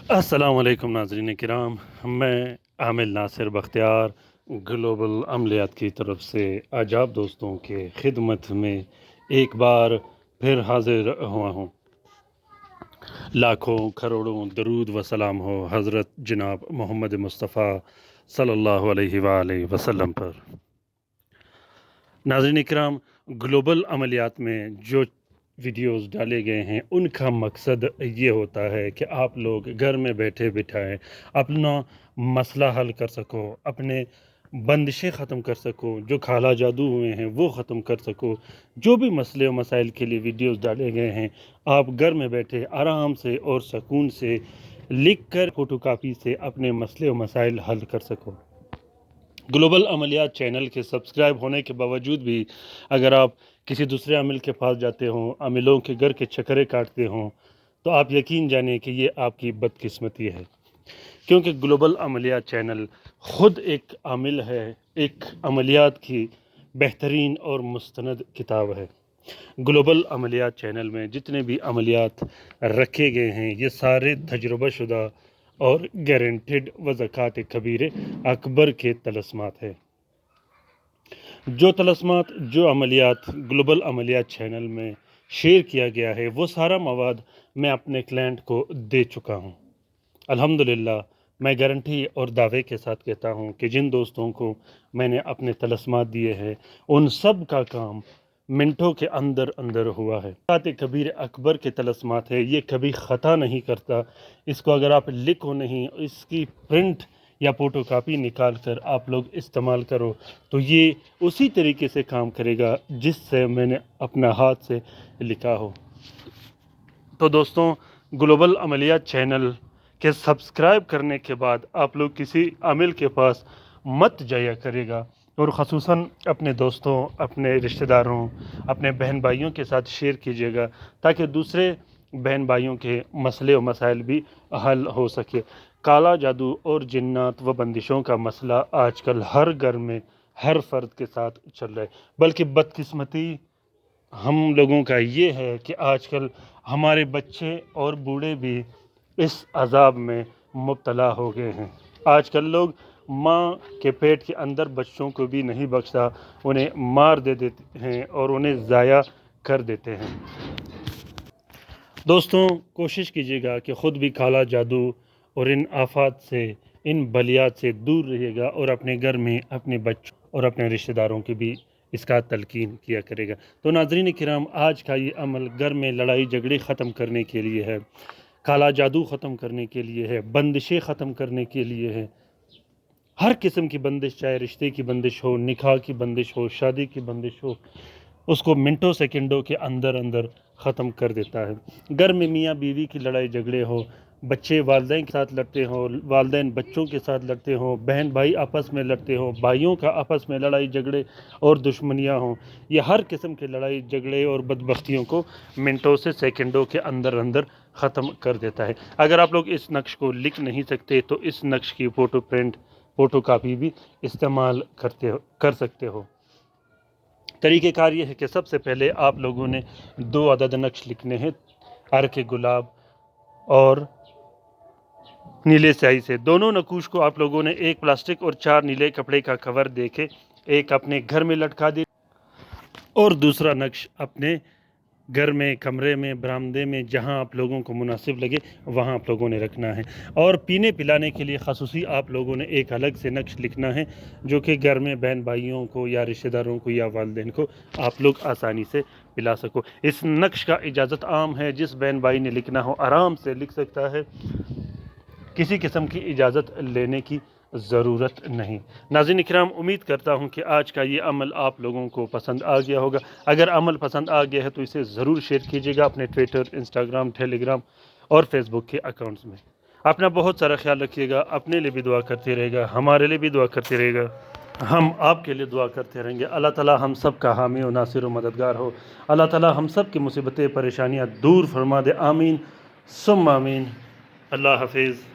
السلام علیکم ناظرین کرام، میں عامل ناصر بختیار گلوبل عملیات کی طرف سے آج آپ دوستوں کے خدمت میں ایک بار پھر حاضر ہوا ہوں۔ لاکھوں کروڑوں درود و سلام ہو حضرت جناب محمد مصطفیٰ صلی اللہ علیہ وآلہ وسلم پر۔ ناظرین کرام، گلوبل عملیات میں جو ویڈیوز ڈالے گئے ہیں ان کا مقصد یہ ہوتا ہے کہ آپ لوگ گھر میں بیٹھے بٹھائے اپنا مسئلہ حل کر سکو، اپنے بندشیں ختم کر سکو، جو کالا جادو ہوئے ہیں وہ ختم کر سکو۔ جو بھی مسئلے و مسائل کے لیے ویڈیوز ڈالے گئے ہیں آپ گھر میں بیٹھے آرام سے اور سکون سے لکھ کر فوٹو کاپی سے اپنے مسئلے و مسائل حل کر سکو۔ گلوبل عملیات چینل کے سبسکرائب ہونے کے باوجود بھی اگر آپ کسی دوسرے عامل کے پاس جاتے ہوں، عاملوں کے گھر کے چکرے کاٹتے ہوں، تو آپ یقین جانیں کہ یہ آپ کی بدقسمتی ہے، کیونکہ گلوبل عملیات چینل خود ایک عامل ہے، ایک عملیات کی بہترین اور مستند کتاب ہے۔ گلوبل عملیات چینل میں جتنے بھی عملیات رکھے گئے ہیں یہ سارے تجربہ شدہ اور گارنٹیڈ و زکوٰۃ کبیر اکبر کے طلسمات ہیں۔ جو طلسمات، جو عملیات گلوبل عملیات چینل میں شیئر کیا گیا ہے وہ سارا مواد میں اپنے کلائنٹ کو دے چکا ہوں۔ الحمدللہ میں گارنٹی اور دعوے کے ساتھ کہتا ہوں کہ جن دوستوں کو میں نے اپنے طلسمات دیے ہیں ان سب کا کام منٹوں کے اندر اندر ہوا ہے۔ زکوٰۃ کبیر اکبر کے طلسمات ہے، یہ کبھی خطا نہیں کرتا۔ اس کو اگر آپ لکھو نہیں، اس کی پرنٹ یا فوٹو کاپی نکال کر آپ لوگ استعمال کرو تو یہ اسی طریقے سے کام کرے گا جس سے میں نے اپنا ہاتھ سے لکھا ہو۔ تو دوستوں، گلوبل عملیات چینل کے سبسکرائب کرنے کے بعد آپ لوگ کسی عامل کے پاس مت جایا کرے گا، اور خصوصاً اپنے دوستوں، اپنے رشتہ داروں، اپنے بہن بھائیوں کے ساتھ شیئر کیجیے گا تاکہ دوسرے بہن بھائیوں کے مسئلے و مسائل بھی حل ہو سکے۔ کالا جادو اور جنات و بندشوں کا مسئلہ آج کل ہر گھر میں ہر فرد کے ساتھ چل رہا ہے، بلکہ بدقسمتی ہم لوگوں کا یہ ہے کہ آج کل ہمارے بچے اور بوڑھے بھی اس عذاب میں مبتلا ہو گئے ہیں۔ آج کل لوگ ماں کے پیٹ کے اندر بچوں کو بھی نہیں بخشتا، انہیں مار دے دیتے ہیں اور انہیں ضائع کر دیتے ہیں۔ دوستوں، کوشش کیجیے گا کہ خود بھی کالا جادو اور ان آفات سے، ان بلیات سے دور رہیے گا، اور اپنے گھر میں اپنے بچوں اور اپنے رشتہ داروں کی بھی اس کا تلقین کیا کرے گا۔ تو ناظرین کرام، آج کا یہ عمل گھر میں لڑائی جھگڑے ختم کرنے کے لیے ہے، کالا جادو ختم کرنے کے لیے ہے، بندشیں ختم کرنے کے لیے ہے۔ ہر قسم کی بندش، چاہے رشتے کی بندش ہو، نکاح کی بندش ہو، شادی کی بندش ہو، اس کو منٹوں سیکنڈوں کے اندر اندر ختم کر دیتا ہے۔ گھر میں میاں بیوی کی لڑائی جھگڑے ہو، بچے والدین کے ساتھ لڑتے ہوں، والدین بچوں کے ساتھ لڑتے ہوں، بہن بھائی آپس میں لڑتے ہوں، بھائیوں کا آپس میں لڑائی جھگڑے اور دشمنیاں ہوں، یہ ہر قسم کے لڑائی جھگڑے اور بدبختیوں کو منٹوں سے سیکنڈوں کے اندر اندر ختم کر دیتا ہے۔ اگر آپ لوگ اس نقش کو لکھ نہیں سکتے تو اس نقش کی فوٹو پرنٹ، فوٹو کاپی بھی استعمال کر سکتے ہو۔ طریقہ کار یہ ہے کہ سب سے پہلے آپ لوگوں نے 2 عدد نقش لکھنے ہیں، عرق گلاب اور نیلے سیاہی سے۔ دونوں نقوش کو آپ لوگوں نے ایک پلاسٹک اور 4 نیلے کپڑے کا کور دے کے ایک اپنے گھر میں لٹکا دی، اور دوسرا نقش اپنے گھر میں، کمرے میں، برآمدے میں، جہاں آپ لوگوں کو مناسب لگے وہاں آپ لوگوں نے رکھنا ہے۔ اور پینے پلانے کے لیے خصوصی آپ لوگوں نے ایک الگ سے نقش لکھنا ہے جو کہ گھر میں بہن بھائیوں کو یا رشتہ داروں کو یا والدین کو آپ لوگ آسانی سے پلا سکو۔ اس نقش کا اجازت عام ہے، جس بہن بھائی نے لکھنا ہو آرام سے لکھ سکتا ہے، کسی قسم کی اجازت لینے کی ضرورت نہیں۔ ناظرین اکرام، امید کرتا ہوں کہ آج کا یہ عمل آپ لوگوں کو پسند آ گیا ہوگا۔ اگر عمل پسند آ گیا ہے تو اسے ضرور شیئر کیجیے گا اپنے ٹویٹر، انسٹاگرام، ٹیلی گرام اور فیس بک کے اکاؤنٹس میں۔ اپنا بہت سارا خیال رکھیے گا، اپنے لیے بھی دعا کرتے رہے گا، ہمارے لیے بھی دعا کرتے رہے گا، ہم آپ کے لیے دعا کرتے رہیں گے۔ اللہ تعالیٰ ہم سب کا حامی و ناصر و مددگار ہو۔ اللہ تعالیٰ ہم سب کی مصیبتیں، پریشانیاں دور فرما دے۔ آمین ثم آمین۔ اللہ حافظ۔